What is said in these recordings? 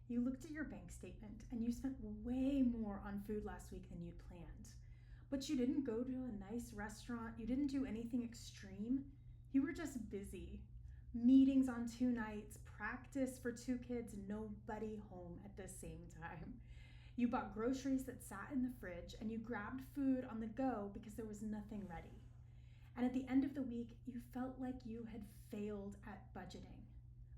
You looked at your bank statement and you spent way more on food last week than you'd planned. But you didn't go to a nice restaurant, you didn't do anything extreme. You were just busy. Meetings on 2 nights, practice for 2 kids, nobody home at the same time. You bought groceries that sat in the fridge and you grabbed food on the go because there was nothing ready. And at the end of the week, you felt like you had failed at budgeting.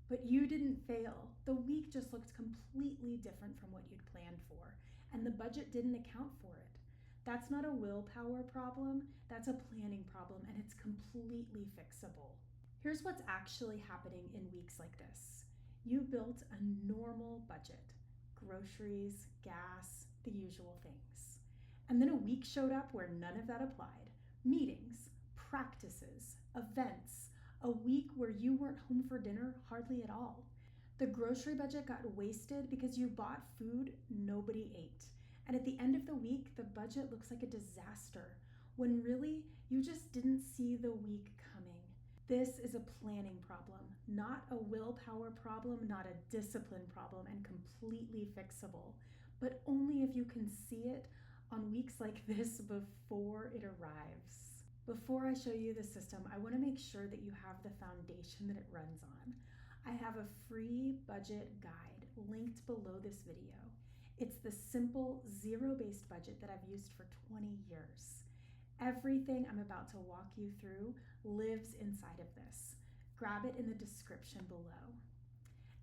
But you didn't fail. The week just looked completely different from what you'd planned for, and the budget didn't account for it. That's not a willpower problem, that's a planning problem, and it's completely fixable. Here's what's actually happening in weeks like this. You built a normal budget: groceries, gas, the usual things. And then a week showed up where none of that applied. Meetings, practices, events, a week where you weren't home for dinner hardly at all. The grocery budget got wasted because you bought food nobody ate. And at the end of the week, the budget looks like a disaster, when really you just didn't see the week coming. This is a planning problem, not a willpower problem, not a discipline problem, and completely fixable, but only if you can see it on weeks like this before it arrives. Before I show you the system, I want to make sure that you have the foundation that it runs on. I have a free budget guide linked below this video. It's the simple zero-based budget that I've used for 20 years. Everything I'm about to walk you through lives inside of this. Grab it in the description below.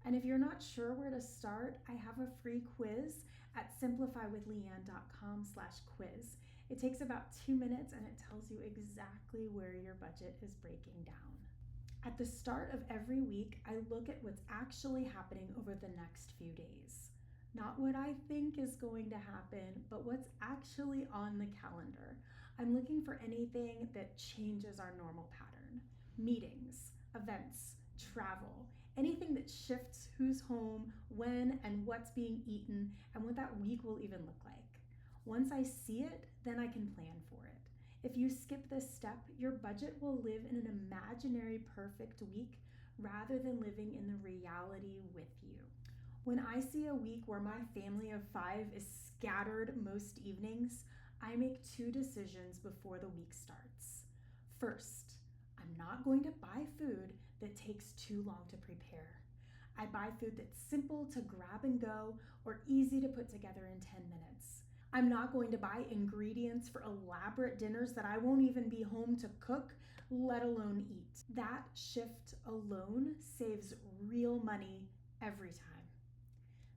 And if you're not sure where to start, I have a free quiz at simplifywithleanne.com/quiz. It takes about 2 minutes and it tells you exactly where your budget is breaking down. At the start of every week, I look at what's actually happening over the next few days. Not what I think is going to happen, but what's actually on the calendar. I'm looking for anything that changes our normal pattern. Meetings, events, travel, anything that shifts who's home, when, and what's being eaten, and what that week will even look like. Once I see it, then I can plan for it. If you skip this step, your budget will live in an imaginary perfect week rather than living in the reality with you. When I see a week where my family of 5 is scattered most evenings, I make 2 decisions before the week starts. First, I'm not going to buy food that takes too long to prepare. I buy food that's simple to grab and go or easy to put together in 10 minutes. I'm not going to buy ingredients for elaborate dinners that I won't even be home to cook, let alone eat. That shift alone saves real money every time.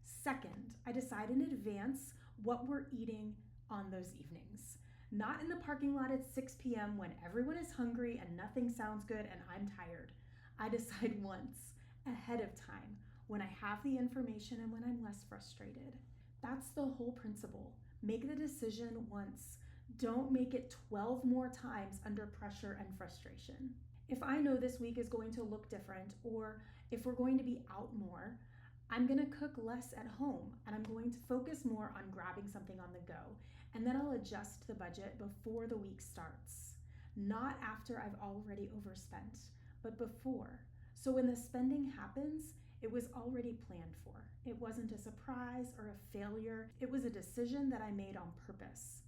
Second, I decide in advance what we're eating on those evenings. Not in the parking lot at 6 p.m. when everyone is hungry and nothing sounds good and I'm tired. I decide once, ahead of time, when I have the information and when I'm less frustrated. That's the whole principle. Make the decision once. Don't make it 12 more times under pressure and frustration. If I know this week is going to look different, or if we're going to be out more, I'm going to cook less at home and I'm going to focus more on grabbing something on the go. And then I'll adjust the budget before the week starts. Not after I've already overspent, but before. So when the spending happens, it was already planned for. It wasn't a surprise or a failure. It was a decision that I made on purpose.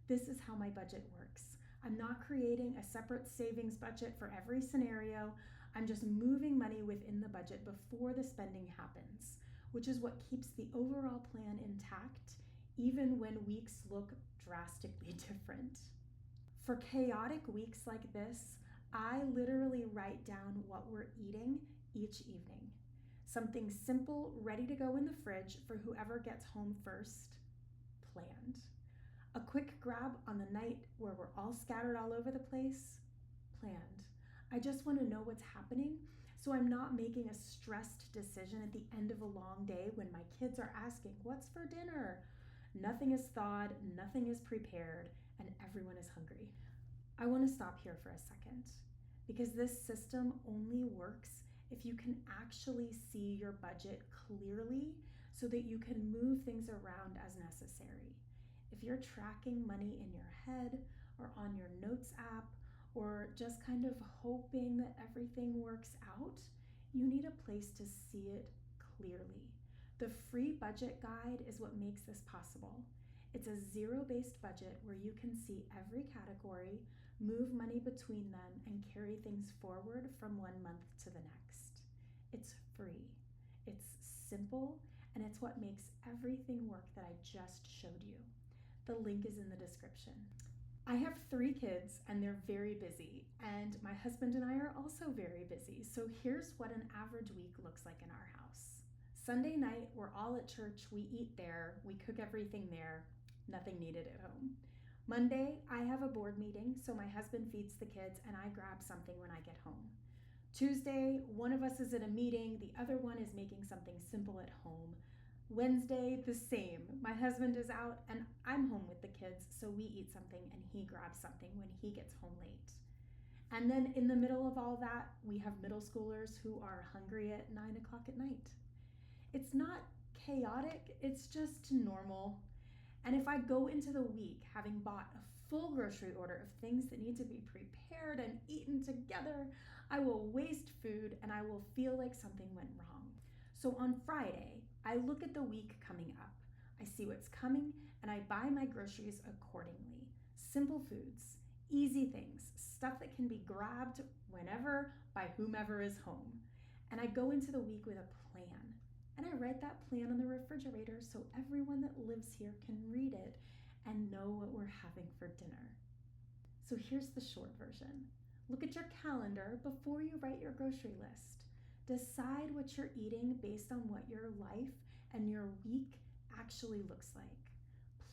This is how my budget works. I'm not creating a separate savings budget for every scenario. I'm just moving money within the budget before the spending happens, which is what keeps the overall plan intact, even when weeks look drastically different. For chaotic weeks like this, I literally write down what we're eating each evening. Something simple, ready to go in the fridge for whoever gets home first, planned. A quick grab on the night where we're all scattered all over the place, planned. I just want to know what's happening, so I'm not making a stressed decision at the end of a long day when my kids are asking, "What's for dinner?" Nothing is thawed, nothing is prepared, and everyone is hungry. I want to stop here for a second, because this system only works if you can actually see your budget clearly so that you can move things around as necessary. If you're tracking money in your head or on your notes app or just kind of hoping that everything works out, you need a place to see it clearly. The free budget guide is what makes this possible. It's a zero-based budget where you can see every category, move money between them, and carry things forward from one month to the next. It's free, it's simple, and it's what makes everything work that I just showed you. The link is in the description. I have 3 kids and they're very busy, and my husband and I are also very busy. So here's what an average week looks like in our house. Sunday night, we're all at church, we eat there, we cook everything there, nothing needed at home. Monday, I have a board meeting, so my husband feeds the kids and I grab something when I get home. Tuesday, one of us is at a meeting, the other one is making something simple at home. Wednesday, the same. My husband is out and I'm home with the kids, so we eat something and he grabs something when he gets home late. And then in the middle of all that, we have middle schoolers who are hungry at 9 o'clock at night. It's not chaotic, it's just normal. And if I go into the week having bought a full grocery order of things that need to be prepared and eaten together, I will waste food and I will feel like something went wrong. So on Friday, I look at the week coming up. I see what's coming and I buy my groceries accordingly. Simple foods, easy things, stuff that can be grabbed whenever by whomever is home. And I go into the week with a plan. And I write that plan on the refrigerator so everyone that lives here can read it and know what we're having for dinner. So here's the short version. Look at your calendar before you write your grocery list. Decide what you're eating based on what your life and your week actually looks like.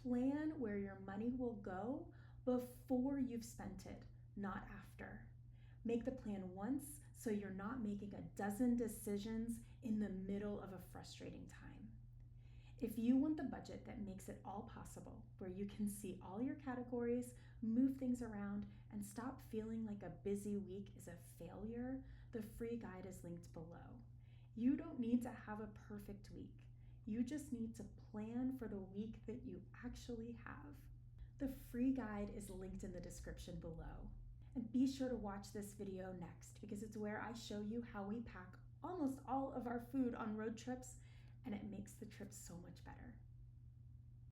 Plan where your money will go before you've spent it, not after. Make the plan once so you're not making a dozen decisions in the middle of a frustrating time. If you want the budget that makes it all possible, where you can see all your categories, move things around, and stop feeling like a busy week is a failure, the free guide is linked below. You don't need to have a perfect week. You just need to plan for the week that you actually have. The free guide is linked in the description below. And be sure to watch this video next because it's where I show you how we pack almost all of our food on road trips and it makes the trip so much better.